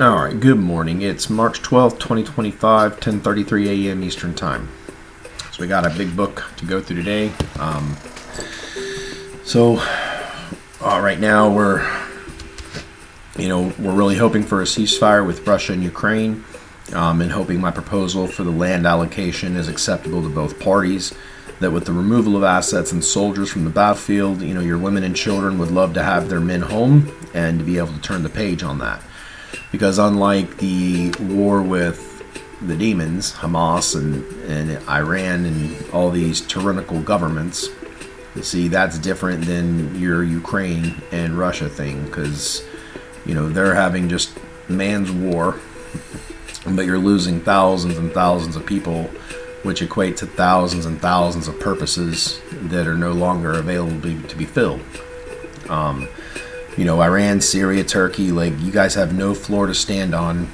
All right, good morning. It's March 12th, 2025, 10:33 a.m. Eastern Time. So we got a big book to go through today. Right now we're really hoping for a ceasefire with Russia and Ukraine, and hoping my proposal for the land allocation is acceptable to both parties. That with the removal of assets and soldiers from the battlefield, your women and children would love to have their men home and to be able to turn the page on that. Because unlike the war with the demons, Hamas and Iran and all these tyrannical governments, you see, that's different than your Ukraine and Russia thing. Because, they're having just man's war, but you're losing thousands and thousands of people, which equate to thousands and thousands of purposes that are no longer available to be filled. Iran, Syria, Turkey, you guys have no floor to stand on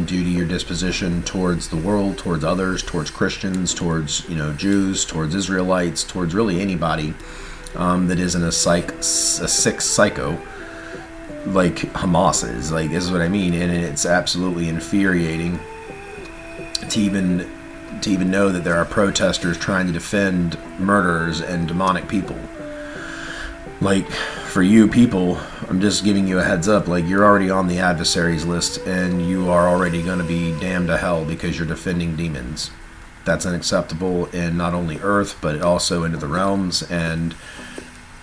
due to your disposition towards the world, towards others, towards Christians, towards, Jews, towards Israelites, towards really anybody that isn't a sick psycho like Hamas is. This is what I mean. And it's absolutely infuriating to even know that there are protesters trying to defend murderers and demonic people. For you people, I'm just giving you a heads up, you're already on the adversaries list and you are already going to be damned to hell because you're defending demons. That's unacceptable in not only earth, but also into the realms. And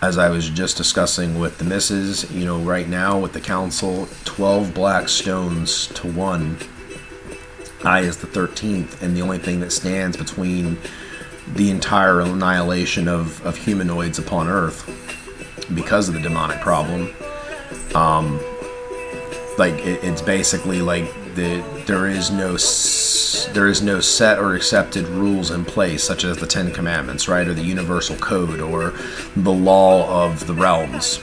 as I was just discussing with the missus, right now with the council, 12 black stones to 1. I is the 13th, and the only thing that stands between the entire annihilation of humanoids upon earth because of the demonic problem, it's basically there is no set or accepted rules in place, such as the Ten Commandments, right, or the Universal Code, or the law of the realms.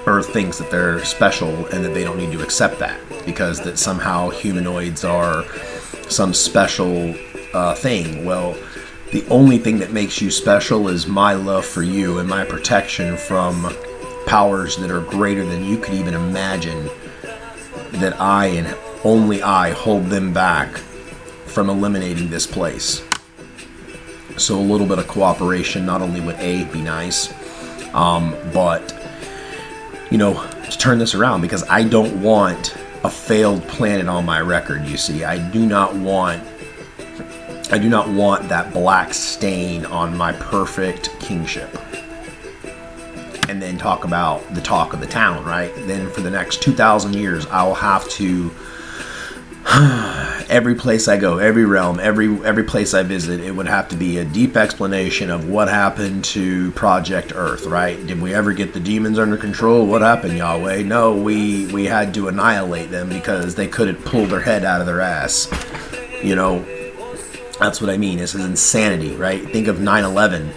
Earth thinks that they're special and that they don't need to accept that because that somehow humanoids are some special thing. Well, the only thing that makes you special is my love for you and my protection from powers that are greater than you could even imagine, that I and only I hold them back from eliminating this place. So a little bit of cooperation not only would be nice, but to turn this around, because I don't want a failed planet on my record. You see, I do not want that black stain on my perfect kingship. And then talk about the talk of the town, right? Then for the next 2,000 years, I will have to, every place I go, every realm, every place I visit, it would have to be a deep explanation of what happened to Project Earth, right? Did we ever get the demons under control? What happened, Yahweh? No, we had to annihilate them because they couldn't pull their head out of their ass. That's what I mean. This is insanity, right? Think of 9/11.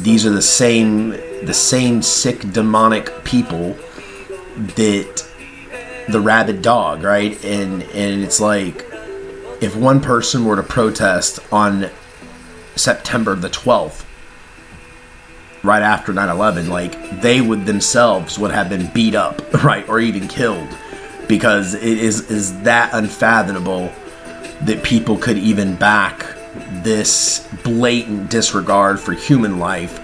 These are the same sick demonic people that the rabid dog, right? And it's if one person were to protest on September the 12th, right after 9/11, they would have been beat up, right? Or even killed, because it is that unfathomable that people could even back this blatant disregard for human life.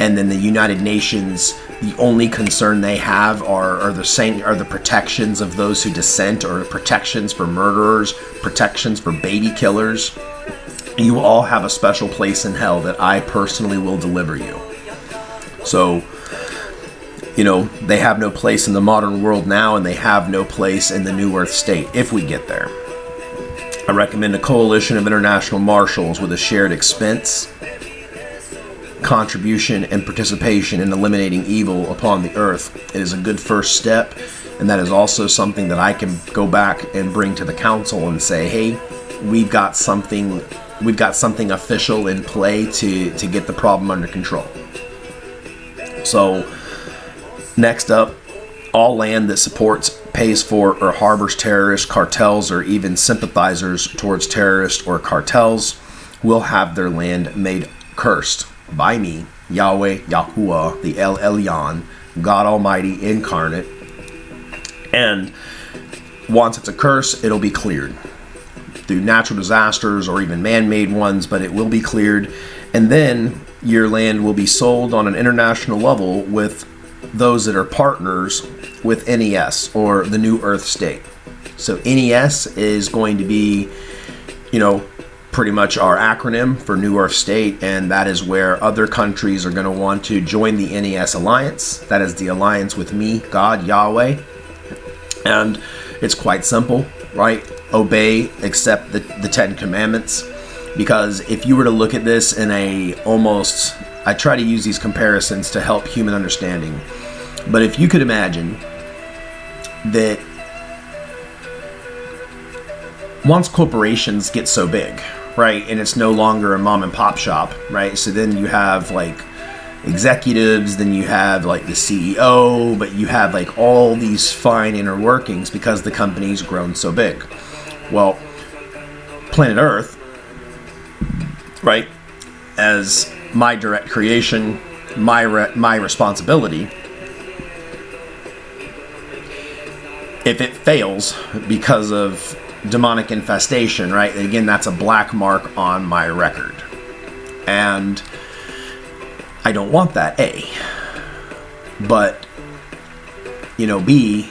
And then the United Nations, the only concern they have are the protections of those who dissent, or protections for murderers, protections for baby killers. You all have a special place in hell that I personally will deliver you. So, they have no place in the modern world now, and they have no place in the New Earth state if we get there. I recommend a coalition of international marshals with a shared expense, contribution, and participation in eliminating evil upon the earth. It is a good first step, and that is also something that I can go back and bring to the council and say, hey, we've got something official in play to get the problem under control. So, next up, all land that supports, pays for, or harbors terrorists, cartels, or even sympathizers towards terrorists or cartels will have their land made cursed by me, Yahweh, Yahuwah, the El Elyon, God Almighty incarnate. And once it's a curse, it'll be cleared through natural disasters or even man-made ones, but it will be cleared. And then your land will be sold on an international level with those that are partners with NES, or the New Earth State. So NES is going to be, pretty much our acronym for New Earth State, and that is where other countries are going to want to join the NES alliance. That is the alliance with me, God, Yahweh. And it's quite simple, right? Obey, accept the Ten Commandments. Because if you were to look at this in I try to use these comparisons to help human understanding. But if you could imagine that once corporations get so big, right, and it's no longer a mom and pop shop, right, so then you have like executives, then you have like the CEO, but you have like all these fine inner workings because the company's grown so big. Well, planet Earth, right, as my direct creation, my responsibility, if it fails because of demonic infestation, right, again, that's a black mark on my record. And I don't want that, A. But, B,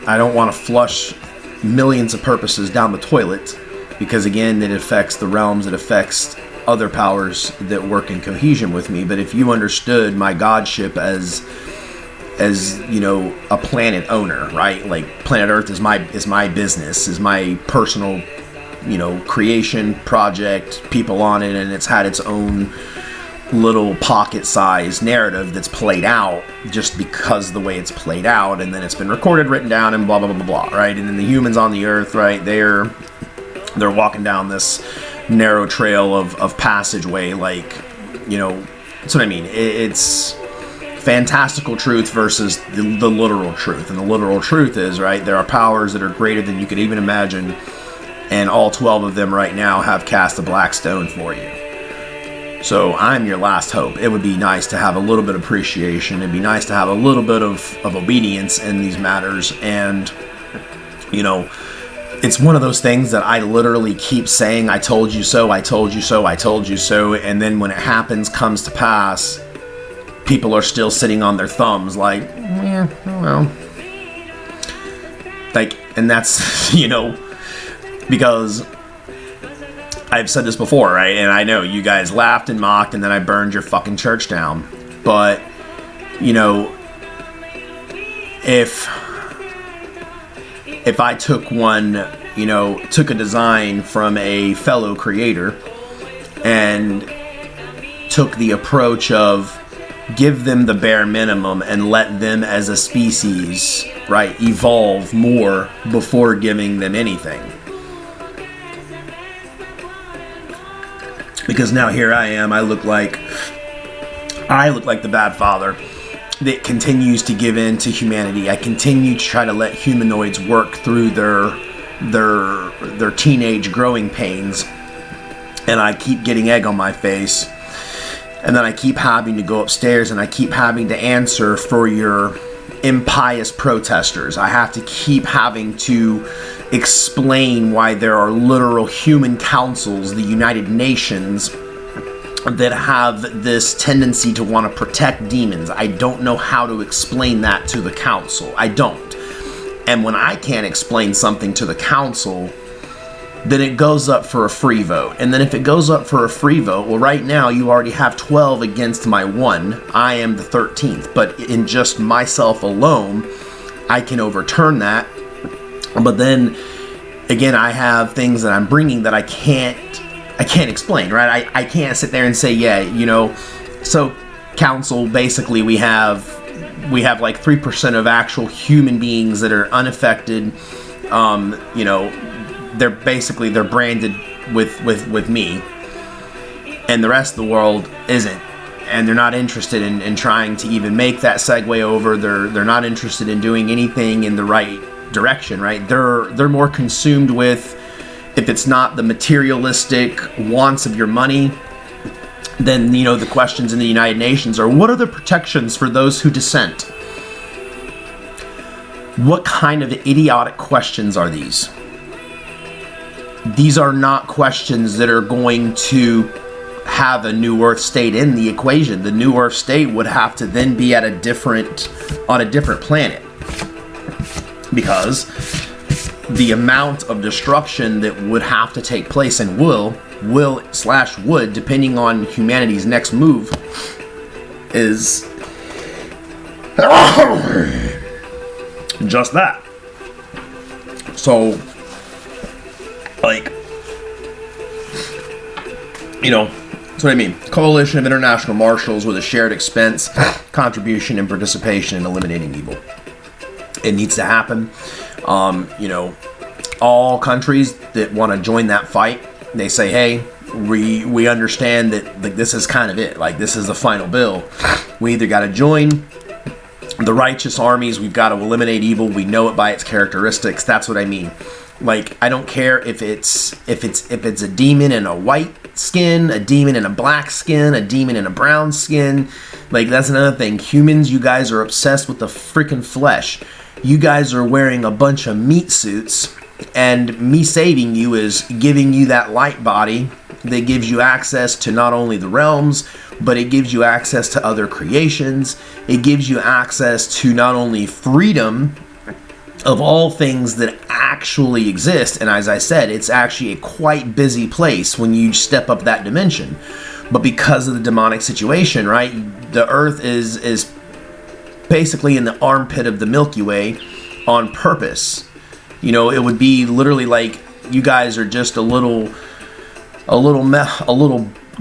I don't want to flush millions of purposes down the toilet, because again, it affects the realms, it affects other powers that work in cohesion with me. But if you understood my godship as a planet owner, right? Like planet Earth is my business, is my personal, creation project, people on it, and it's had its own little pocket-sized narrative that's played out just because of the way it's played out, and then it's been recorded, written down, and blah blah blah blah blah, right? And then the humans on the Earth, right? They're walking down this narrow trail of passageway, like, that's what I mean. It's fantastical truth versus the literal truth. And the literal truth is, right, there are powers that are greater than you could even imagine, and all 12 of them right now have cast a black stone for you. So I'm your last hope. It would be nice to have a little bit of appreciation. It'd be nice to have a little bit of obedience in these matters. And, it's one of those things that I literally keep saying, I told you so, I told you so, I told you so. And then when it happens, comes to pass, people are still sitting on their thumbs like, yeah, well. Like, and that's, because I've said this before, right? And I know you guys laughed and mocked, and then I burned your fucking church down. But, if I took took a design from a fellow creator and took the approach of give them the bare minimum and let them as a species, right, evolve more before giving them anything. Because now here I am, I look like the bad father that continues to give in to humanity. I continue to try to let humanoids work through their teenage growing pains, and I keep getting egg on my face, and then I keep having to go upstairs and I keep having to answer for your impious protesters. I have to keep having to explain why there are literal human councils, the United Nations, that have this tendency to want to protect demons. I don't know how to explain that to the council. I don't. And when I can't explain something to the council, then it goes up for a free vote. And then if it goes up for a free vote, well, right now you already have 12 against my 1. I am the 13th. But in just myself alone, I can overturn that. But then, again, I have things that I'm bringing that I can't explain, right? I can't sit there and say, so council, basically we have like 3% of actual human beings that are unaffected. They're branded with me, and the rest of the world isn't, and they're not interested in trying to even make that segue over. They're not interested in doing anything in the right direction, right? They're more consumed with, if it's not the materialistic wants of your money, then, the questions in the United Nations are, what are the protections for those who dissent? What kind of idiotic questions are these? These are not questions that are going to have a new Earth state in the equation. The new Earth state would have to then be at on a different planet, because the amount of destruction that would have to take place and would, depending on humanity's next move, is just that. So, like, that's what I mean. Coalition of international marshals with a shared expense, contribution, and participation in eliminating evil. It needs to happen. All countries that want to join that fight, they say, hey, we understand that this is kind of it. Like, this is the final bill. We either got to join the righteous armies, we've got to eliminate evil. We know it by its characteristics. That's what I mean. Like, I don't care if it's a demon in a white skin, a demon in a black skin, a demon in a brown skin. Like, that's another thing. Humans, you guys are obsessed with the freaking flesh. You guys are wearing a bunch of meat suits, and me saving you is giving you that light body that gives you access to not only the realms, but it gives you access to other creations. It gives you access to not only freedom of all things that actually exist, and as I said, it's actually a quite busy place when you step up that dimension. But because of the demonic situation, right, the Earth is basically in the armpit of the Milky Way on purpose. It would be literally like you guys are just a little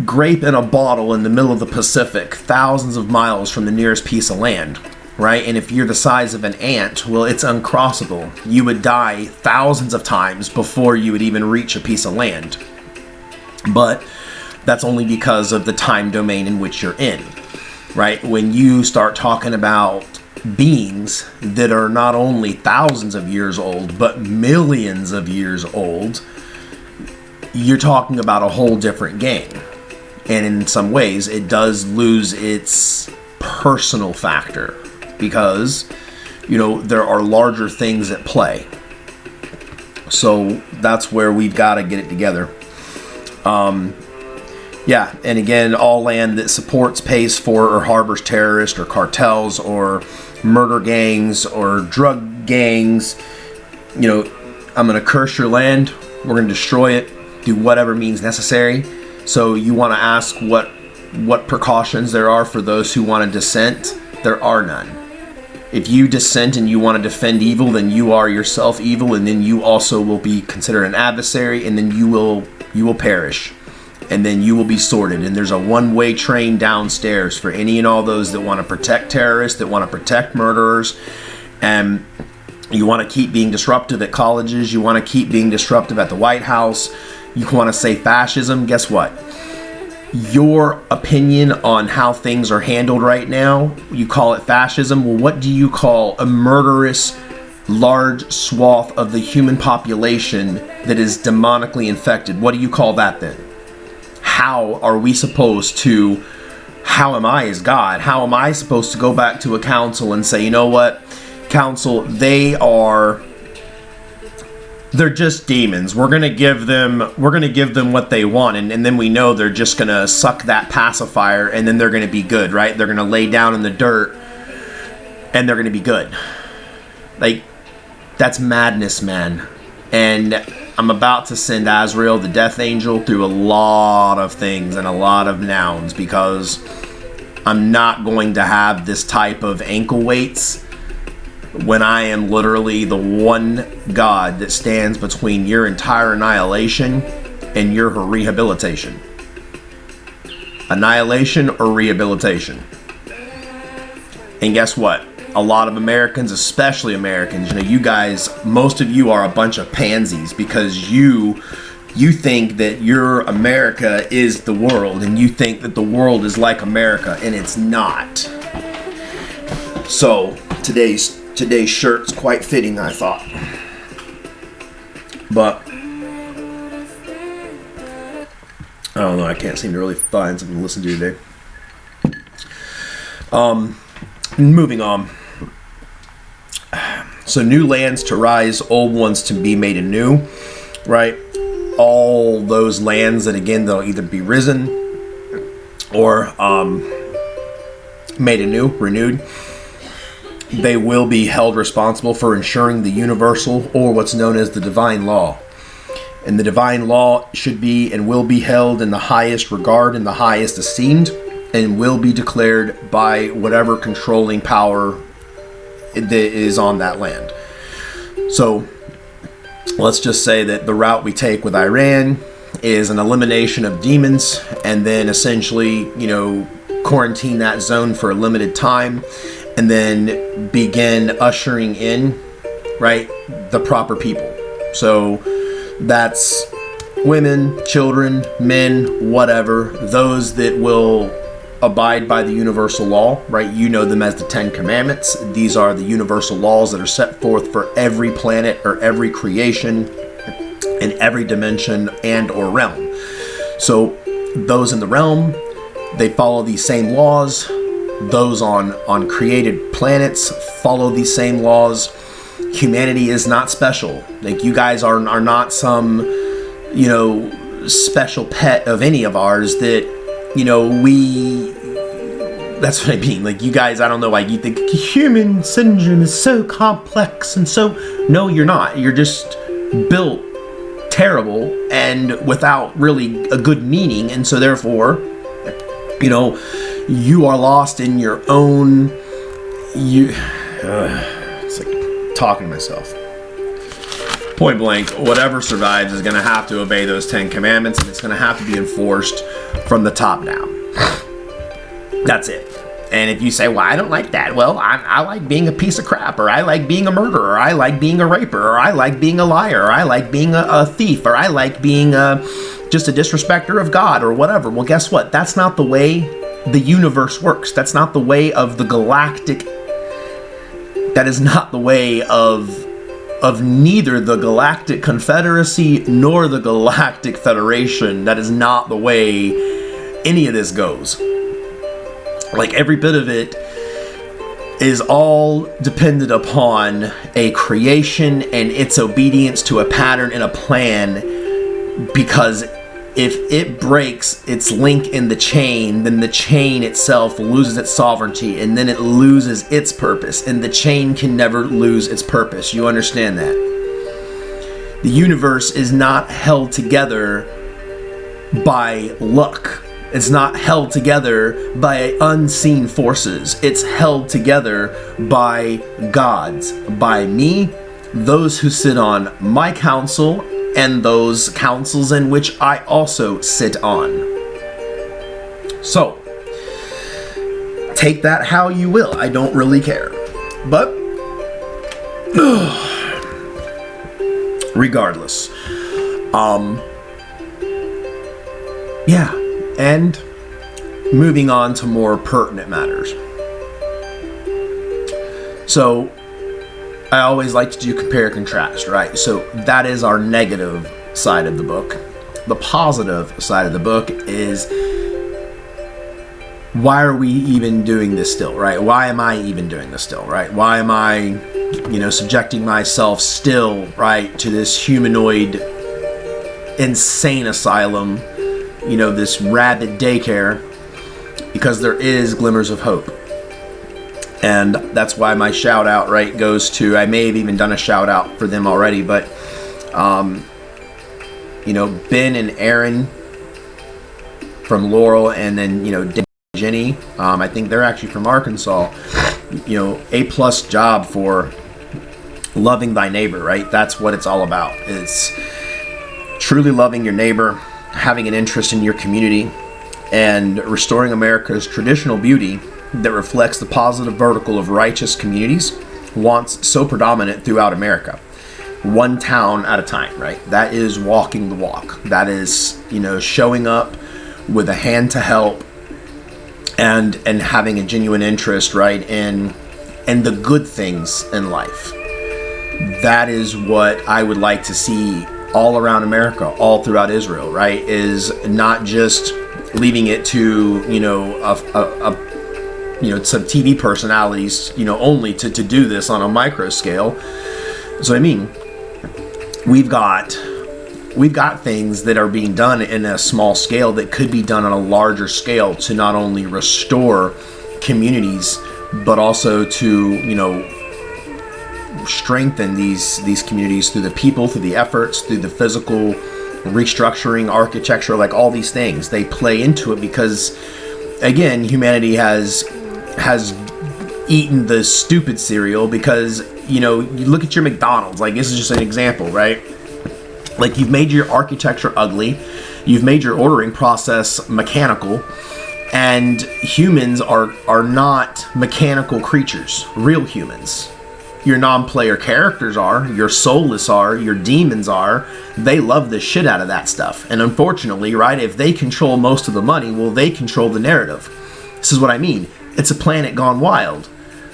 grape in a bottle in the middle of the Pacific, thousands of miles from the nearest piece of land, right? And if you're the size of an ant, well, it's uncrossable. You would die thousands of times before you would even reach a piece of land. But that's only because of the time domain in which you're in, right? When you start talking about beings that are not only thousands of years old, but millions of years old, you're talking about a whole different game. And in some ways, it does lose its personal factor because, there are larger things at play. So that's where we've got to get it together. Yeah, and again, all land that supports, pays for, or harbors terrorists or cartels or murder gangs or drug gangs, I'm going to curse your land. We're going to destroy it. Do whatever means necessary. So you want to ask what precautions there are for those who want to dissent? There are none. If you dissent and you want to defend evil, then you are yourself evil, and then you also will be considered an adversary, and then you will perish, and then you will be sorted. And there's a one-way train downstairs for any and all those that want to protect terrorists, that want to protect murderers, and you want to keep being disruptive at colleges. You want to keep being disruptive at the White House. You want to say fascism. Guess what? Your opinion on how things are handled right now, you call it fascism. Well, what do you call a murderous, large swath of the human population that is demonically infected? What do you call that then? How are we supposed to, how am I as God, how am I supposed to go back to a council and say, you know what, council, they're just demons. We're gonna give them what they want, and then we know they're just gonna suck that pacifier, and then they're gonna be good, right? They're gonna lay down in the dirt, and they're gonna be good. Like, that's madness, man. And I'm about to send Azrael, the death angel, through a lot of things and a lot of nouns, because I'm not going to have this type of ankle weights when I am literally the one God that stands between your entire annihilation and your rehabilitation. Annihilation or rehabilitation. And guess what? A lot of Americans, especially Americans, you guys, most of you are a bunch of pansies, because you think that your America is the world, and you think that the world is like America, and it's not. So today's shirt's quite fitting, I thought. But I don't know, I can't seem to really find something to listen to today. Moving on. So new lands to rise, old ones to be made anew, right? All those lands that, again, they'll either be risen or made anew, renewed. They will be held responsible for ensuring the universal, or what's known as the divine law. And the divine law should be and will be held in the highest regard and the highest esteemed, and will be declared by whatever controlling power that is on that land. So let's just say that the route we take with Iran is an elimination of demons, and then essentially, quarantine that zone for a limited time, and then begin ushering in, right, the proper people. So that's women, children, men, whatever, those that will abide by the universal law, right? You know them as the 10 Commandments. These are the universal laws that are set forth for every planet or every creation in every dimension and or realm. So those in the realm, they follow these same laws. Those on created planets follow these same laws. Humanity is not special. Like, you guys are not some, special pet of any of ours that, that's what I mean. Like, you guys, I don't know why you think human syndrome is so complex and so, no, you're not. You're just built terrible and without really a good meaning. And so therefore, you are lost in your own, it's like talking to myself. Point blank, whatever survives is going to have to obey those 10 Commandments, and it's going to have to be enforced from the top down. That's it. And if you say, well, I don't like that. Well, I like being a piece of crap, or I like being a murderer, or I like being a raper, or I like being a liar, or I like being a thief, or I like being just a disrespecter of God, or whatever. Well, guess what? That's not the way the universe works. That's not the way of the galactic. That is not the way of neither the Galactic Confederacy nor the Galactic Federation. That is not the way any of this goes. Like, every bit of it is all dependent upon a creation and its obedience to a pattern and a plan, because if it breaks its link in the chain, then the chain itself loses its sovereignty, and then it loses its purpose, and the chain can never lose its purpose. You understand that? The universe is not held together by luck. It's not held together by unseen forces. It's held together by gods, by me, those who sit on my council, and those councils in which I also sit on. So, take that how you will. I don't really care. But, regardless. Yeah. And moving on to more pertinent matters. So, I always like to do compare and contrast, right? So that is our negative side of the book. The positive side of the book is, why are we even doing this still, right? Why am I even doing this still, right? Why am I, subjecting myself still, right, to this humanoid insane asylum, this rabid daycare? Because there is glimmers of hope. And that's why my shout out, right, goes to, I may have even done a shout out for them already, but, Ben and Aaron from Laurel, and then, Jenny, I think they're actually from Arkansas, A+ job for loving thy neighbor, right? That's what it's all about. It's truly loving your neighbor, having an interest in your community, and restoring America's traditional beauty that reflects the positive vertical of righteous communities once so predominant throughout America. One town at a time, right? That is walking the walk. That is, showing up with a hand to help and having a genuine interest, right, in the good things in life. That is what I would like to see all around America, all throughout Israel, right? Is not just leaving it to, some TV personalities, only to do this on a micro scale. So I mean, we've got things that are being done in a small scale that could be done on a larger scale to not only restore communities, but also to, strengthen these communities through the people, through the efforts, through the physical restructuring, architecture, like all these things. They play into it because, again, humanity has eaten the stupid cereal because, you look at your McDonald's, like this is just an example, right? Like you've made your architecture ugly, you've made your ordering process mechanical, and humans are not mechanical creatures. Real humans, your non-player characters are, your soulless are, your demons are. They love the shit out of that stuff. And unfortunately, right, if they control most of the money, well, they control the narrative. This is what I mean. It's a planet gone wild.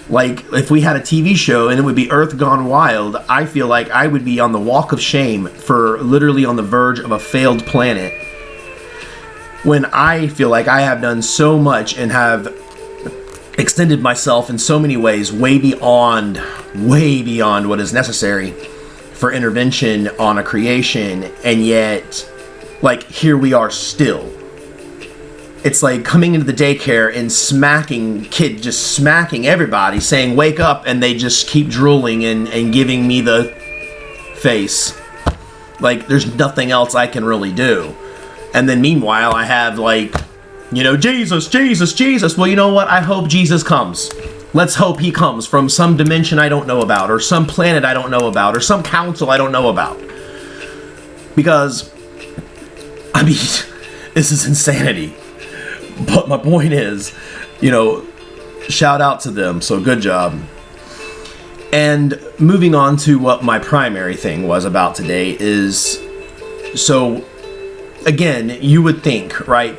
Like, if we had a TV show and it would be Earth Gone Wild, I feel like I would be on the walk of shame for literally on the verge of a failed planet, when I feel like I have done so much and have extended myself in so many ways way beyond what is necessary for intervention on a creation, and yet, like, here we are still. It's like coming into the daycare and just smacking everybody, saying, wake up, and they just keep drooling and giving me the face. Like, there's nothing else I can really do. And then meanwhile, I have, like, Jesus, Jesus, Jesus. Well, you know what? I hope Jesus comes. Let's hope he comes from some dimension I don't know about, or some planet I don't know about, or some council I don't know about. Because, I mean, this is insanity. But my point is, shout out to them. So good job. And moving on to what my primary thing was about today is, so again, you would think, right?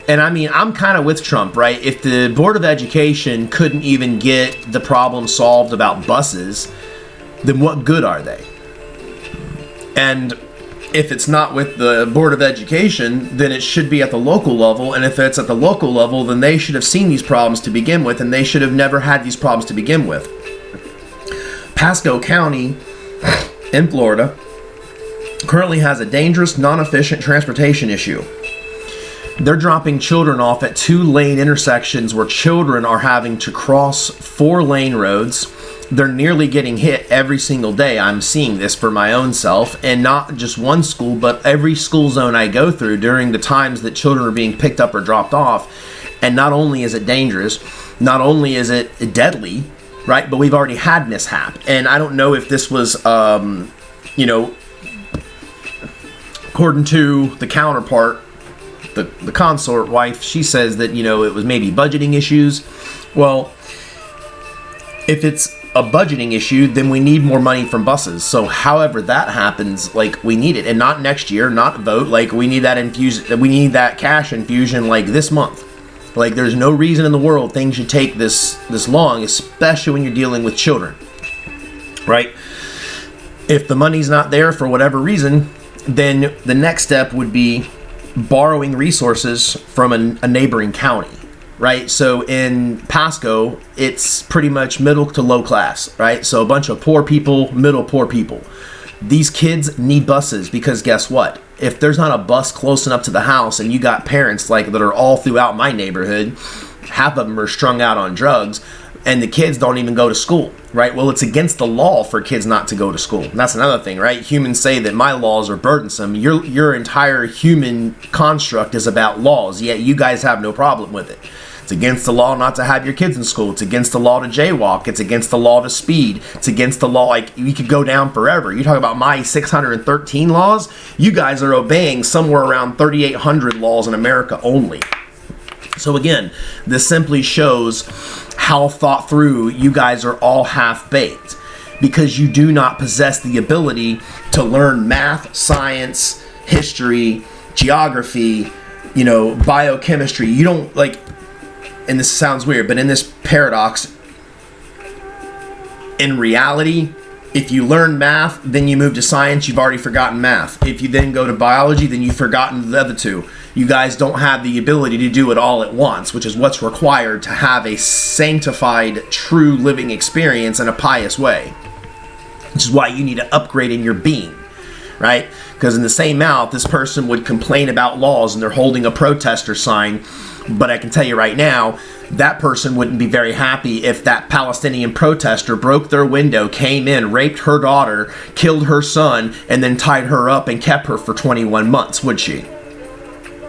And I mean, I'm kind of with Trump, right? If the Board of Education couldn't even get the problem solved about buses, then what good are they? And if it's not with the Board of Education, then it should be at the local level. And if it's at the local level, then they should have seen these problems to begin with, and they should have never had these problems to begin with. Pasco County in Florida currently has a dangerous, non-efficient transportation issue. They're dropping children off at 2-lane intersections where children are having to cross 4-lane roads. They're nearly getting hit every single day. I'm seeing this for my own self, and not just one school, but every school zone I go through during the times that children are being picked up or dropped off. And not only is it dangerous, not only is it deadly, right, but we've already had mishap. And I don't know if this was, according to the counterpart, the consort wife, she says that, it was maybe budgeting issues. Well, if it's a budgeting issue, then we need more money from buses. So however that happens, like, we need it. And not next year, not vote, like, we need that cash infusion, like, this month. Like, there's no reason in the world things should take this long, especially when you're dealing with children, right? If the money's not there for whatever reason, then the next step would be borrowing resources from a neighboring county, right? So in Pasco, it's pretty much middle to low class, right? So a bunch of poor people, middle poor people. These kids need buses because guess what? If there's not a bus close enough to the house, and you got parents like that are all throughout my neighborhood, half of them are strung out on drugs, and the kids don't even go to school, right? Well, it's against the law for kids not to go to school. And that's another thing, right? Humans say that my laws are burdensome. Your entire human construct is about laws, yet you guys have no problem with it. It's against the law not to have your kids in school. It's against the law to jaywalk. It's against the law to speed. It's against the law, like, you could go down forever. You talk about my 613 laws, you guys are obeying somewhere around 3,800 laws in America only. So again, this simply shows how thought through you guys are all half-baked, because you do not possess the ability to learn math, science, history, geography, biochemistry. You don't, like, and this sounds weird, but in this paradox, in reality, If you learn math, then you move to science, you've already forgotten math. If you then go to biology, then you've forgotten the other two. You guys don't have the ability to do it all at once, which is what's required to have a sanctified, true living experience in a pious way. Which is why you need to upgrade in your being, right? Because in the same mouth, this person would complain about laws and they're holding a protester sign. But I can tell you right now, that person wouldn't be very happy if that Palestinian protester broke their window, came in, raped her daughter, killed her son, and then tied her up and kept her for 21 months, would she?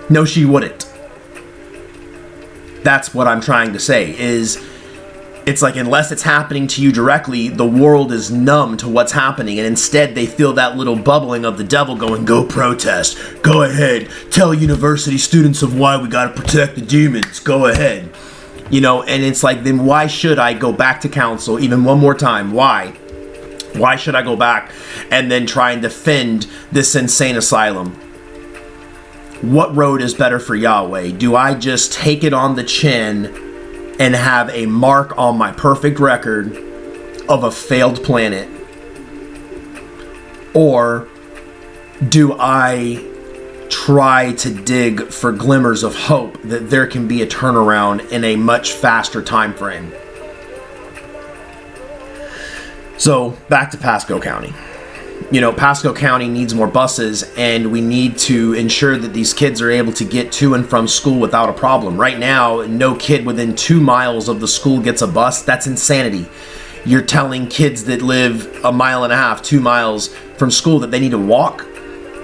No, she wouldn't. That's what I'm trying to say, is it's like unless it's happening to you directly, the world is numb to what's happening, and instead they feel that little bubbling of the devil going, go protest, go ahead, tell university students of why we gotta protect the demons, go ahead. You know, and it's like, then why should I go back to council even one more time? Why? Why should I go back and then try and defend this insane asylum? What road is better for Yahweh? Do I just take it on the chin and have a mark on my perfect record of a failed planet? Or do I try to dig for glimmers of hope that there can be a turnaround in a much faster time frame? So back to Pasco County. You know, Pasco County needs more buses, and we need to ensure that these kids are able to get to and from school without a problem. Right now, no kid within 2 miles of the school gets a bus. That's insanity. You're telling kids that live 1.5 miles, 2 miles from school that they need to walk?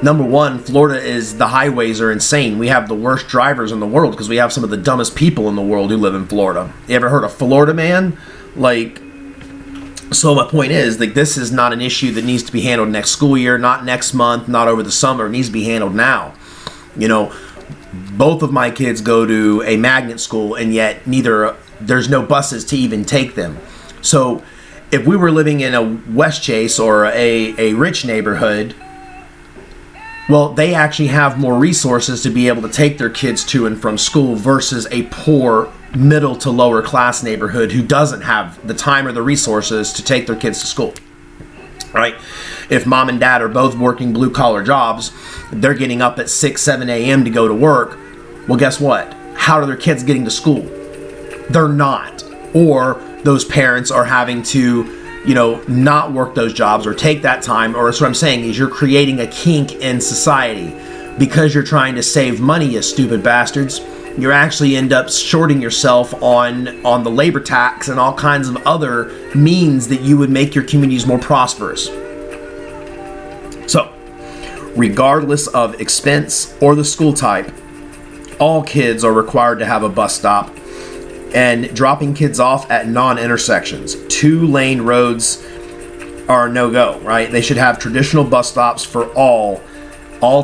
Number one, Florida is, the highways are insane. We have the worst drivers in the world because we have some of the dumbest people in the world who live in Florida. You ever heard of Florida man? So my point is, like, this is not an issue that needs to be handled next school year, not next month, not over the summer. It needs to be handled now. You know, both of my kids go to a magnet school, and yet there's no buses to even take them. So if we were living in a West Chase or a rich neighborhood, well, they actually have more resources to be able to take their kids to and from school versus a poor middle to lower class neighborhood who doesn't have the time or the resources to take their kids to school, right? If mom and dad are both working blue collar jobs, they're getting up at 6, 7 a.m. to go to work. Well, guess what? How are their kids getting to school? They're not. Or those parents are having to, not work those jobs or take that time. Or that's what I'm saying is you're creating a kink in society because you're trying to save money, you stupid bastards. You actually end up shorting yourself on the labor tax and all kinds of other means that you would make your communities more prosperous. So, regardless of expense or the school type, all kids are required to have a bus stop, and dropping kids off at non-intersections. 2-lane roads are no-go, right? They should have traditional bus stops for all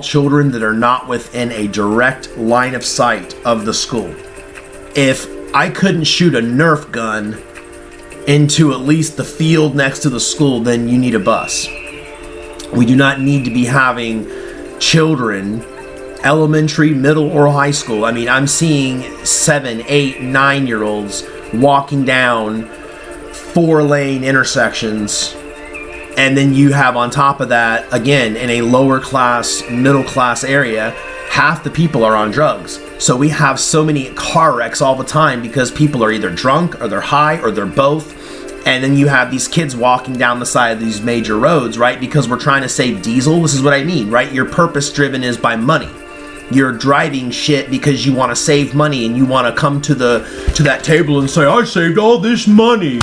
children that are not within a direct line of sight of the school. If I couldn't shoot a Nerf gun into at least the field next to the school, then you need a bus. We do not need to be having children, elementary, middle, or high school. I mean, I'm seeing 7, 8, 9-year-olds walking down 4-lane intersections. And then you have on top of that, again, in a lower class, middle class area, half the people are on drugs. So we have so many car wrecks all the time because people are either drunk or they're high or they're both. And then you have these kids walking down the side of these major roads, right? Because we're trying to save diesel. This is what I mean, right? Your purpose driven is by money. You're driving shit because you want to save money and you want to come to that table and say, I saved all this money.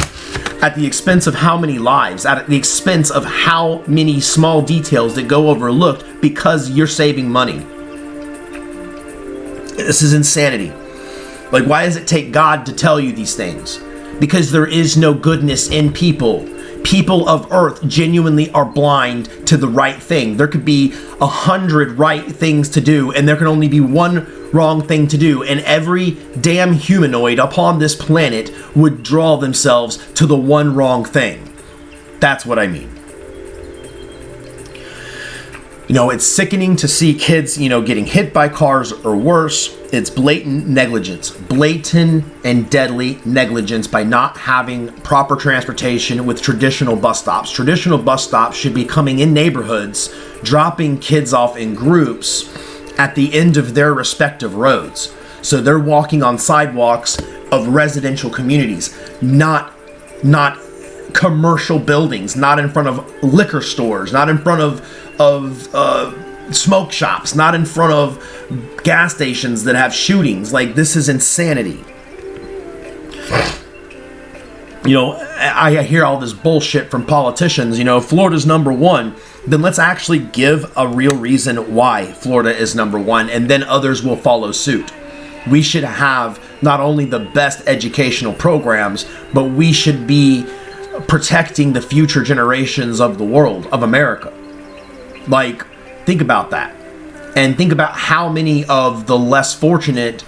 At the expense of how many lives, at the expense of how many small details that go overlooked because you're saving money. This is insanity. Like, why does it take God to tell you these things? Because there is no goodness in people. People of earth genuinely are blind to the right thing. There could be 100 right things to do, and there can only be one wrong thing to do, and every damn humanoid upon this planet would draw themselves to the one wrong thing. That's what I mean. It's sickening to see kids, getting hit by cars or worse. It's blatant negligence, blatant and deadly negligence by not having proper transportation with traditional bus stops. Traditional bus stops should be coming in neighborhoods, dropping kids off in groups at the end of their respective roads. So they're walking on sidewalks of residential communities, not commercial buildings, not in front of liquor stores, not in front of smoke shops, not in front of gas stations that have shootings. Like, this is insanity. I hear all this bullshit from politicians. Florida's number one. Then let's actually give a real reason why Florida is number one, and then others will follow suit. We should have not only the best educational programs, but we should be protecting the future generations of the world, of America. Like, think about that. And think about how many of the less fortunate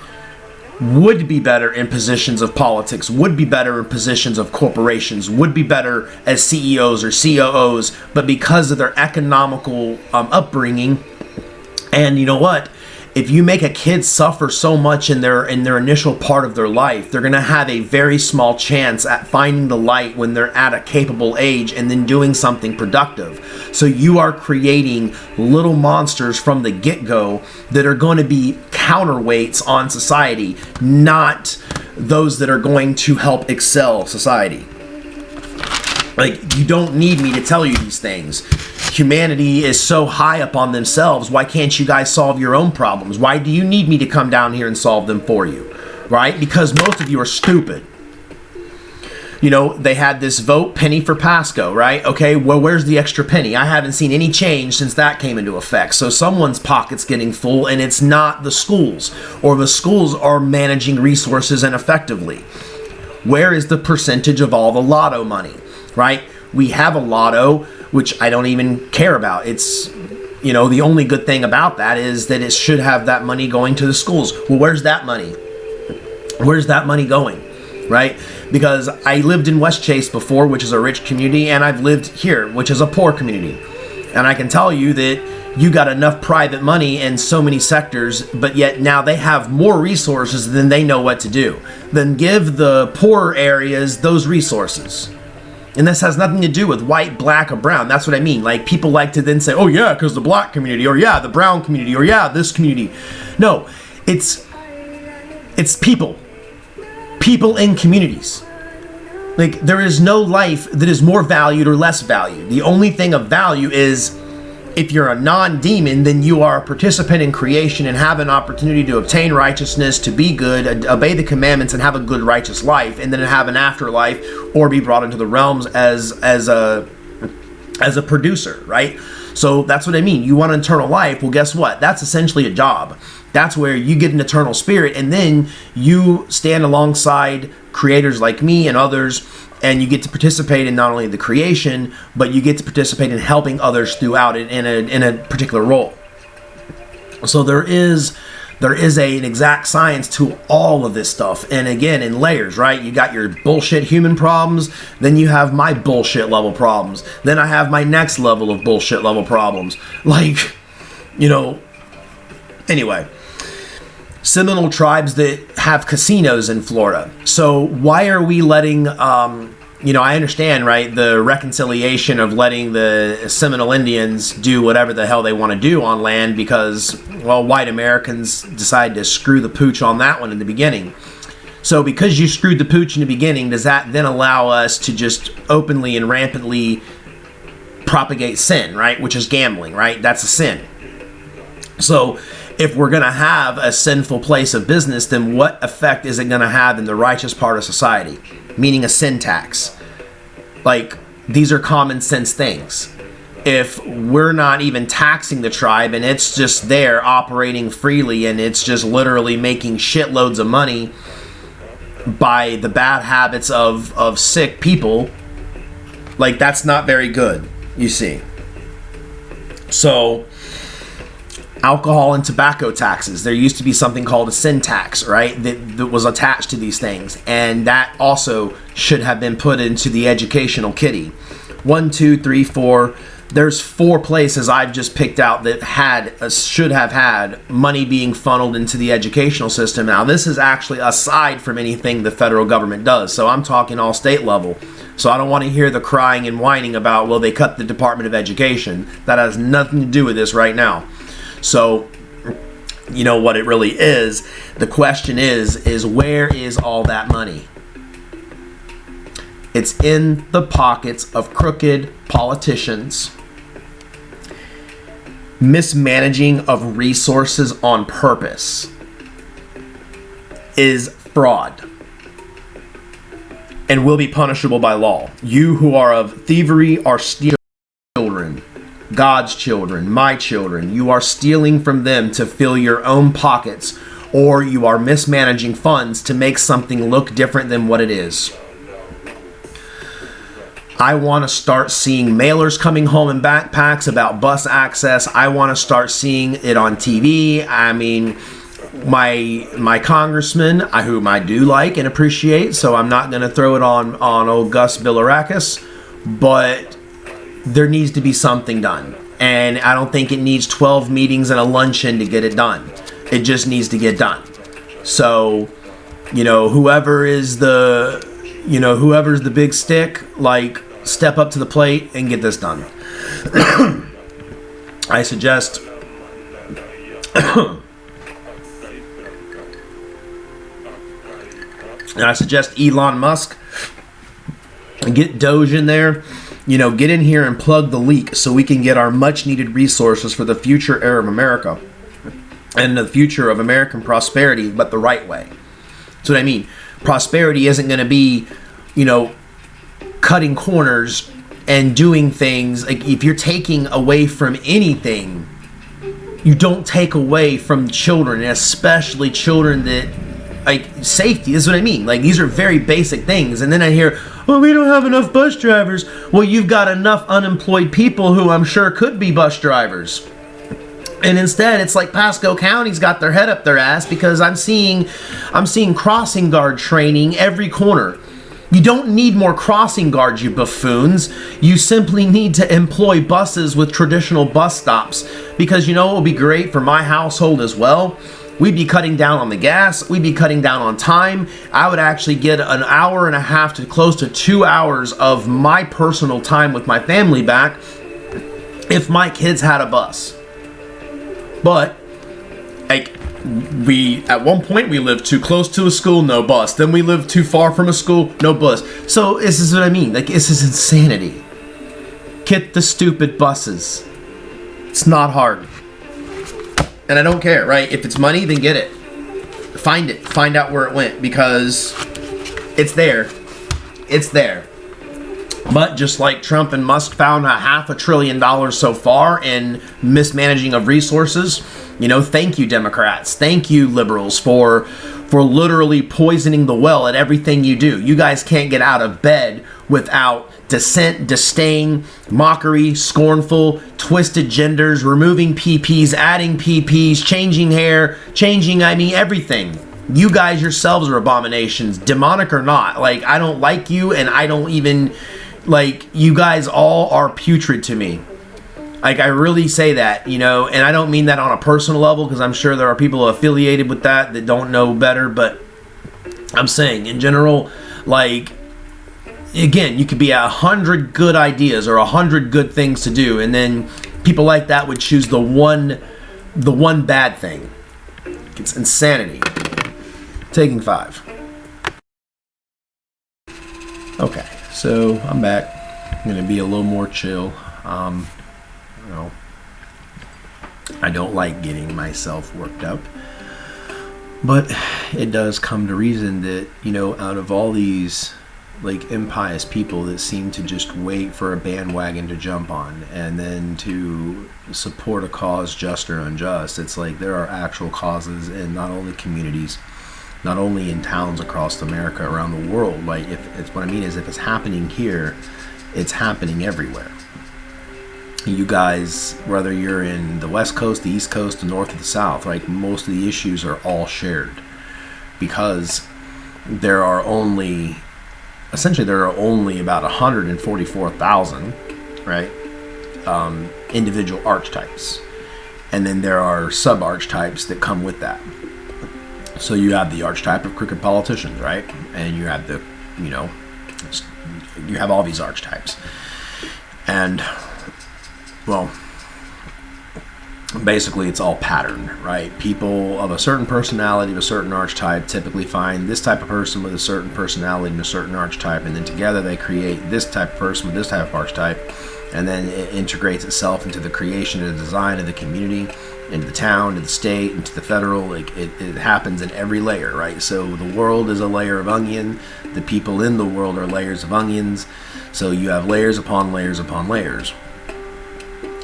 would be better in positions of politics, would be better in positions of corporations, would be better as CEOs or COOs, but because of their economical upbringing. And you know what? If you make a kid suffer so much in their initial part of their life, they're going to have a very small chance at finding the light when they're at a capable age and then doing something productive. So you are creating little monsters from the get-go that are going to be counterweights on society, not those that are going to help excel society. Like, you don't need me to tell you these things. Humanity is so high up on themselves. Why can't you guys solve your own problems? Why do you need me to come down here and solve them for you? Right? Because most of you are stupid. They had this vote, penny for Pasco, right? Okay, well, where's the extra penny? I haven't seen any change since that came into effect. So someone's pocket's getting full, and it's not the schools, or the schools are managing resources ineffectively. Where is the percentage of all the lotto money, right? We have a lotto, which I don't even care about. It's, the only good thing about that is that it should have that money going to the schools. Well, where's that money? Where's that money going, right? Because I lived in West Chase before, which is a rich community, and I've lived here, which is a poor community. And I can tell you that you got enough private money in so many sectors, but yet now they have more resources than they know what to do. Then give the poorer areas those resources. And this has nothing to do with white, black, or brown. That's what I mean. Like, people like to then say, oh yeah, because the black community, or yeah, the brown community, or yeah, this community. No, it's people. People in communities. Like, there is no life that is more valued or less valued. The only thing of value is, if you're a non-demon, then you are a participant in creation and have an opportunity to obtain righteousness, to be good, obey the commandments, and have a good, righteous life, and then have an afterlife, or be brought into the realms as a producer, right? So that's what I mean. You want eternal life. Well, guess what? That's essentially a job. That's where you get an eternal spirit, and then you stand alongside creators like me and others, and you get to participate in not only the creation, but you get to participate in helping others throughout it in a particular role. So there is an exact science to all of this stuff. And again, in layers, right? You got your bullshit human problems, then you have my bullshit level problems. Then I have my next level of bullshit level problems. Like, anyway. Seminole tribes that have casinos in Florida. So why are we letting, I understand, right, the reconciliation of letting the Seminole Indians do whatever the hell they want to do on land because, well, white Americans decided to screw the pooch on that one in the beginning. So because you screwed the pooch in the beginning, does that then allow us to just openly and rampantly propagate sin, right, which is gambling, right? That's a sin. So if we're going to have a sinful place of business, then what effect is it going to have in the righteous part of society? Meaning a sin tax. Like, these are common sense things. If we're not even taxing the tribe and it's just there operating freely and it's just literally making shitloads of money by the bad habits of sick people, like, that's not very good, you see. So, alcohol and tobacco taxes. There used to be something called a sin tax, right? That was attached to these things. And that also should have been put into the educational kitty. 1, 2, 3, 4, there's 4 places I've just picked out that should have had money being funneled into the educational system. Now, this is actually aside from anything the federal government does. So I'm talking all state level. So I don't want to hear the crying and whining about, well, they cut the Department of Education. That has nothing to do with this right now. So, you know what it really is. The question is where is all that money? It's in the pockets of crooked politicians, mismanaging of resources on purpose is fraud and will be punishable by law. You who are of thievery are stealing children, God's children, my children. You are stealing from them to fill your own pockets, or you are mismanaging funds to make something look different than what it is. I want to start seeing mailers coming home in backpacks about bus access. I want to start seeing it on TV. I mean, my congressman, whom I do like and appreciate, so I'm not going to throw it on old Gus Bilirakis, but there needs to be something done. And I don't think it needs 12 meetings and a luncheon to get it done. It just needs to get done. So, whoever's the big stick, like, step up to the plate and get this done. I suggest Elon Musk get Doge in there, get in here and plug the leak so we can get our much needed resources for the future era of America and the future of American prosperity, but the right way. That's what I mean. Prosperity isn't going to be, cutting corners and doing things. Like, if you're taking away from anything, you don't take away from children, and especially children that, like, safety is what I mean. Like, these are very basic things. And then I hear, well, we don't have enough bus drivers. Well, you've got enough unemployed people who I'm sure could be bus drivers. And instead, it's like Pasco County's got their head up their ass because I'm seeing crossing guard training every corner. You don't need more crossing guards, you buffoons. You simply need to employ buses with traditional bus stops, because it will be great for my household as well. We'd be cutting down on the gas. We'd be cutting down on time. I would actually get an hour and a half to close to 2 hours of my personal time with my family back if my kids had a bus. But, like, at one point we lived too close to a school, no bus. Then we lived too far from a school, no bus. So this is what I mean. Like, this is insanity. Get the stupid buses. It's not hard. And I don't care, right? If it's money, then get it. Find it. Find out where it went, because it's there. It's there. But just like Trump and Musk found $500 billion so far in mismanaging of resources, thank you, Democrats. Thank you, liberals, for literally poisoning the well at everything you do. You guys can't get out of bed without dissent, disdain, mockery, scornful, twisted genders, removing PPs, adding PPs, changing hair, everything. You guys yourselves are abominations, demonic or not. Like, I don't like you, and I don't even... Like, you guys all are putrid to me. Like, I really say that, and I don't mean that on a personal level, because I'm sure there are people affiliated with that don't know better, but I'm saying, in general, like, again, you could be 100 good ideas or 100 good things to do, and then people like that would choose the one bad thing. It's insanity. Taking 5. Okay. So I'm back. I'm going to be a little more chill. I don't like getting myself worked up, but it does come to reason that, out of all these, like, impious people that seem to just wait for a bandwagon to jump on and then to support a cause, just or unjust, it's like there are actual causes in not only communities, not only in towns across America, around the world. Like, if it's what I mean is, if it's happening here, it's happening everywhere. You guys, whether you're in the West Coast, the East Coast, the North, or the South, like, most of the issues are all shared, because there are only about 144,000, right, individual archetypes. And then there are sub-archetypes that come with that. So you have the archetype of crooked politicians, right? And you have the, you have all these archetypes. And, well, basically it's all pattern, right? People of a certain personality, of a certain archetype, typically find this type of person with a certain personality and a certain archetype, and then together they create this type of person with this type of archetype, and then it integrates itself into the creation and the design of the community, into the town, into the state, into the federal. Like it happens in every layer, right? So the world is a layer of onion. The people in the world are layers of onions. So you have layers upon layers upon layers.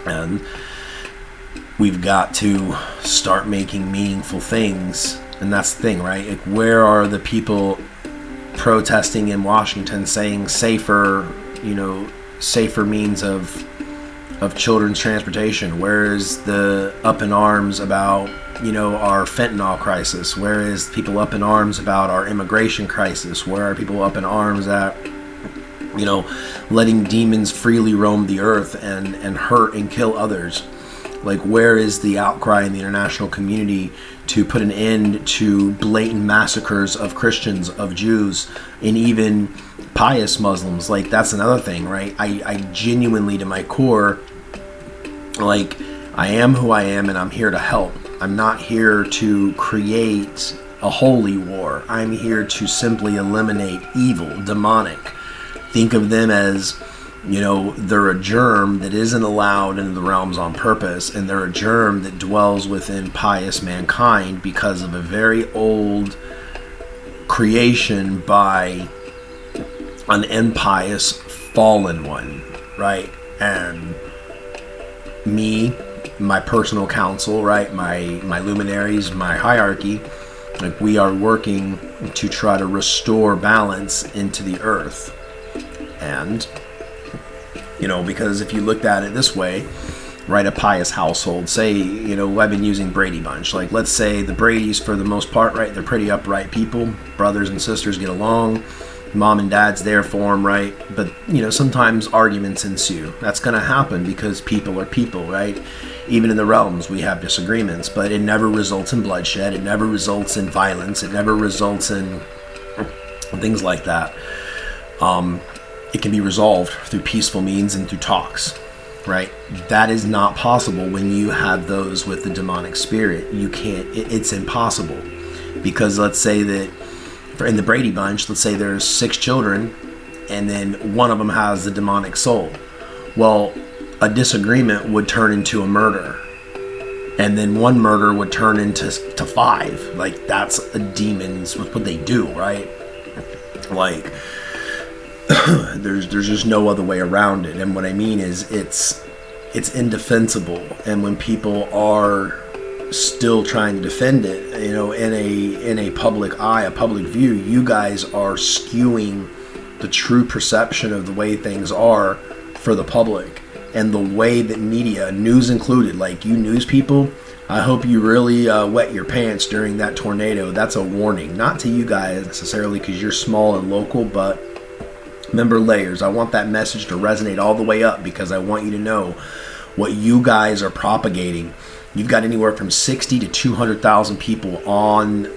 And we've got to start making meaningful things. And that's the thing, right? Like, where are the people protesting in Washington saying safer means of children's transportation? Where is the up in arms about, our fentanyl crisis? Where is people up in arms about our immigration crisis? Where are people up in arms at, letting demons freely roam the earth and hurt and kill others? Like, where is the outcry in the international community to put an end to blatant massacres of Christians, of Jews, and even pious Muslims? Like, that's another thing, right? I genuinely, to my core, like, I am who I am and I'm here to help. I'm not here to create a holy war. I'm here to simply eliminate evil, demonic. Think of them as, they're a germ that isn't allowed into the realms on purpose, and they're a germ that dwells within pious mankind because of a very old creation by an impious fallen one, right? And me, my personal council, right, my luminaries, my hierarchy, like, we are working to try to restore balance into the earth. And because if you looked at it this way, right, a pious household, say, I've been using Brady Bunch. Like, let's say the Bradys, for the most part, right, they're pretty upright people. Brothers and sisters get along. Mom and dad's there for them, right? But, sometimes arguments ensue. That's going to happen because people are people, right? Even in the realms, we have disagreements, but it never results in bloodshed. It never results in violence. It never results in things like that. It can be resolved through peaceful means and through talks, right? That is not possible when you have those with the demonic spirit. You can't, it's impossible. Because let's say that in the Brady Bunch, let's say there's 6 children and then one of them has the demonic soul. Well, a disagreement would turn into a murder. And then one murder would turn into 5. Like, that's a demon's, what they do, right? Like, there's just no other way around it. And what I mean is it's indefensible. And when people are still trying to defend it, in a public eye, a public view, you guys are skewing the true perception of the way things are for the public, and the way that media, news included, like you news people, I hope you really wet your pants during that tornado. That's a warning, not to you guys necessarily because you're small and local, but remember layers. I want that message to resonate all the way up because I want you to know what you guys are propagating. You've got anywhere from 60 to 200,000 people on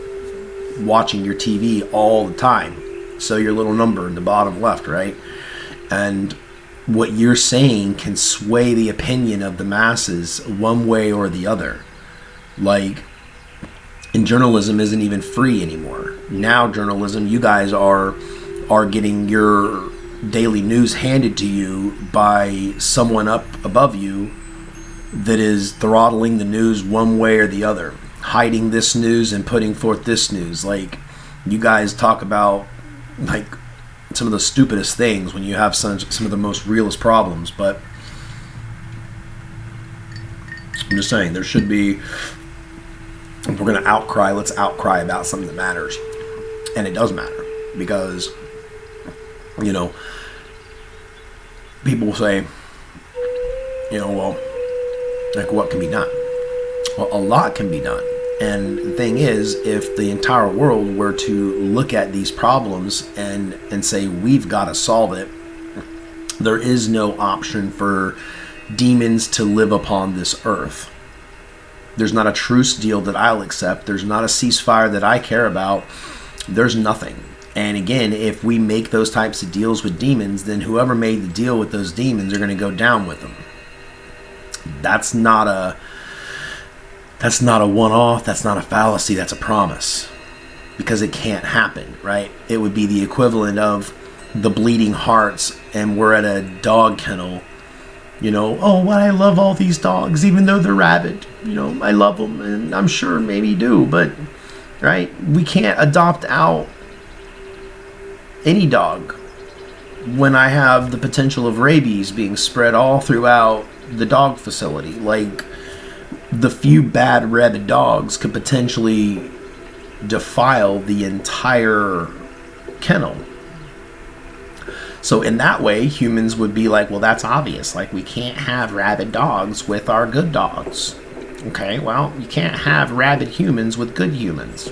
watching your TV all the time. So your little number in the bottom left, right? And what you're saying can sway the opinion of the masses one way or the other. Like, and journalism isn't even free anymore. Now journalism, you guys are getting your daily news handed to you by someone up above you that is throttling the news one way or the other, hiding this news and putting forth this news. Like, you guys talk about like some of the stupidest things when you have some of the most realest problems, but I'm just saying there should be, if we're going to outcry, let's outcry about something that matters. And it does matter because, people will say, well, like, what can be done? Well, a lot can be done. And the thing is, if the entire world were to look at these problems and say, we've got to solve it, there is no option for demons to live upon this earth. There's not a truce deal that I'll accept. There's not a ceasefire that I care about. There's nothing. And again, if we make those types of deals with demons, then whoever made the deal with those demons are going to go down with them. That's not a one-off. That's not a fallacy. That's a promise. Because it can't happen, right? It would be the equivalent of the bleeding hearts and we're at a dog kennel. Oh, well, I love all these dogs, even though they're rabid. I love them, and I'm sure maybe do, but, right? We can't adopt out any dog when I have the potential of rabies being spread all throughout the dog facility. Like, the few bad rabid dogs could potentially defile the entire kennel. So in that way, humans would be like, well, that's obvious. Like, we can't have rabid dogs with our good dogs. Okay, well, you can't have rabid humans with good humans.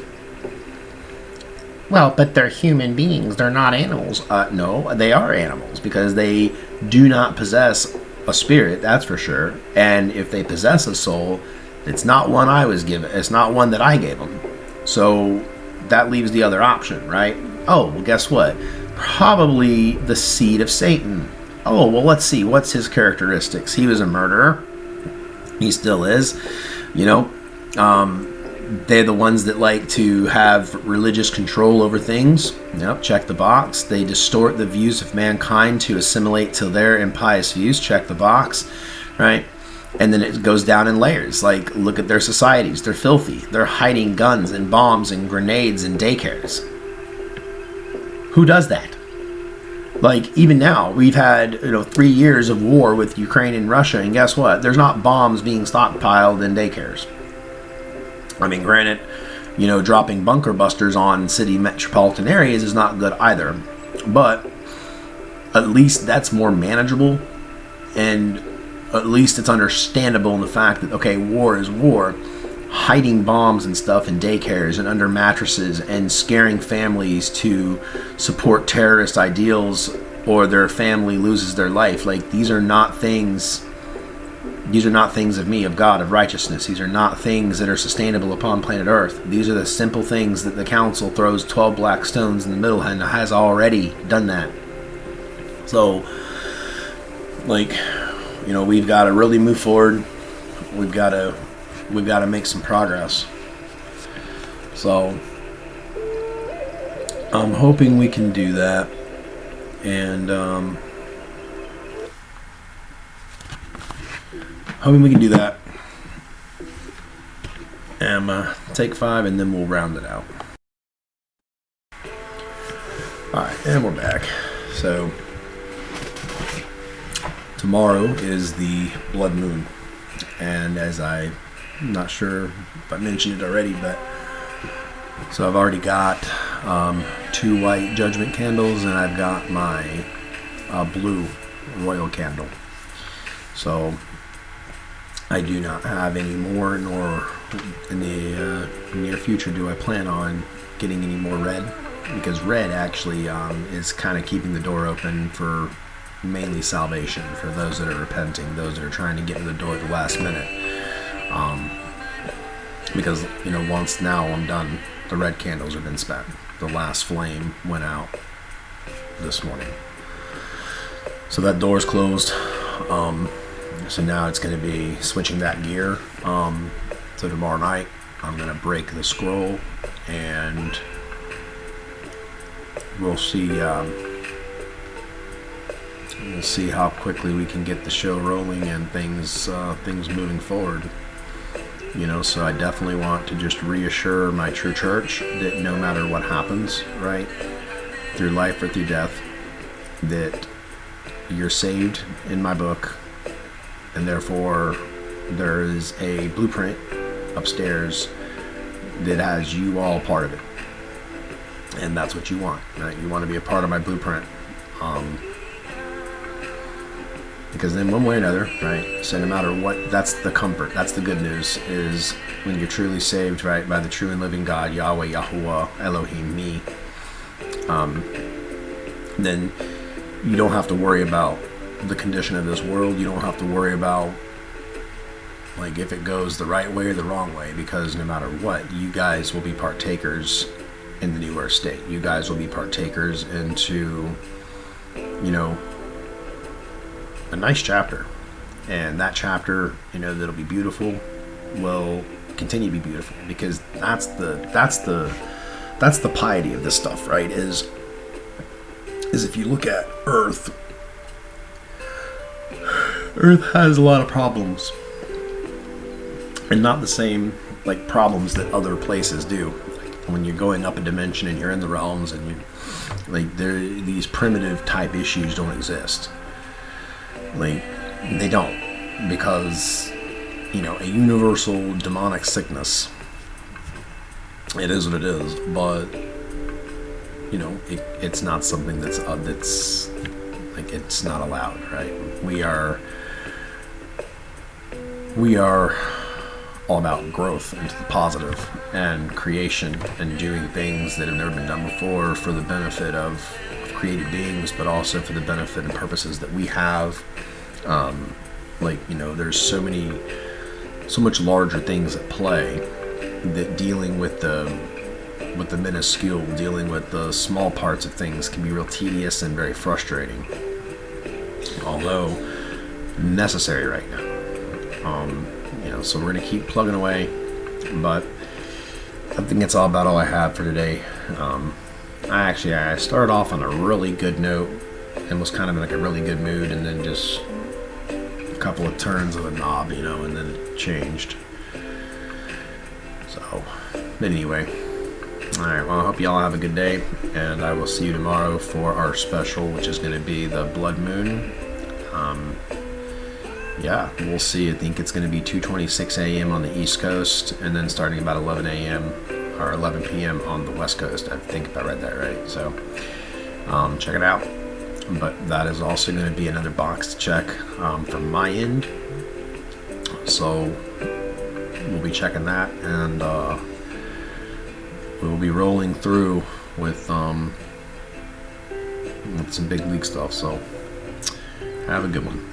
Well, but they're human beings. They're not animals. No, they are animals because they do not possess a spirit, that's for sure. And if they possess a soul, it's not one I was given. It's not one that I gave them. So that leaves the other option, right? Oh, well, guess what? Probably the seed of Satan. Oh, well, let's see. What's his characteristics? He was a murderer. He still is. They're the ones that like to have religious control over things. Yep, check the box. They distort the views of mankind to assimilate to their impious views. Check the box, right? And then it goes down in layers. Like, look at their societies. They're filthy. They're hiding guns and bombs and grenades in daycares. Who does that? Like, even now, we've had 3 years of war with Ukraine and Russia, and guess what? There's not bombs being stockpiled in daycares. I mean, granted, dropping bunker busters on city metropolitan areas is not good either. But at least that's more manageable, and at least it's understandable in the fact that, okay, war is war. Hiding bombs and stuff in daycares and under mattresses and scaring families to support terrorist ideals or their family loses their life. Like, these are not things of me, of God, of righteousness. These are not things that are sustainable upon planet Earth. These are the simple things that the council throws 12 black stones in the middle and has already done that. So, we've got to really move forward. We've got to make some progress. So I'm hoping we can do that. And take 5 and then we'll round it out. Alright, and we're back. So tomorrow is the blood moon. And as I'm not sure if I mentioned it already, but so I've already got 2 white judgment candles, and I've got my blue royal candle. So I do not have any more, nor in the near future do I plan on getting any more red, because red actually is kind of keeping the door open for mainly salvation for those that are repenting, those that are trying to get in the door at the last minute. Because once now I'm done, the red candles have been spent. The last flame went out this morning, so that door's closed. So now it's going to be switching that gear. So tomorrow night I'm going to break the scroll, and we'll see. We'll see how quickly we can get the show rolling and things moving forward. So I definitely want to just reassure my true church that no matter what happens, right, through life or through death, that you're saved in my book, and therefore there is a blueprint upstairs that has you all part of it. And that's what you want, right? You want to be a part of my blueprint. Because then one way or another, right, so no matter what, that's the comfort, that's the good news, is when you're truly saved, right, by the true and living God, Yahweh, Yahuwah, Elohim, me, then you don't have to worry about the condition of this world. You don't have to worry about like if it goes the right way or the wrong way, because no matter what, you guys will be partakers in the new earth state. You guys will be partakers into, you know, a nice chapter. And that chapter, you know, that'll be beautiful will continue to be beautiful, because that's the piety of this stuff, right? Is if you look at Earth has a lot of problems, and not the same like problems that other places do. Like when you're going up a dimension and you're in the realms, and you like these primitive type issues don't exist. Like they don't, because you know, a universal demonic sickness, it is what it is, but you know, it's not something that's like, it's not allowed, right? We are all about growth into the positive and creation and doing things that have never been done before for the benefit of created beings, but also for the benefit and purposes that we have. Like, you know, there's so much larger things at play, that dealing with the minuscule, dealing with the small parts of things can be real tedious and very frustrating, although necessary right now. You know, so we're gonna keep plugging away, but I think that's all I have for today. I started off on a really good note and was kind of in like a really good mood, and then just a couple of turns of a knob, you know, and then it changed. So, but anyway, alright, well, I hope y'all have a good day, and I will see you tomorrow for our special, which is going to be the blood moon. Yeah, we'll see. I think it's going to be 2:26 a.m. on the East Coast, and then starting about 11 a.m. or 11 p.m. on the West Coast. I think if I read that right. So, check it out. But that is also going to be another box to check from my end. So we'll be checking that, and we'll be rolling through with some big league stuff. So have a good one.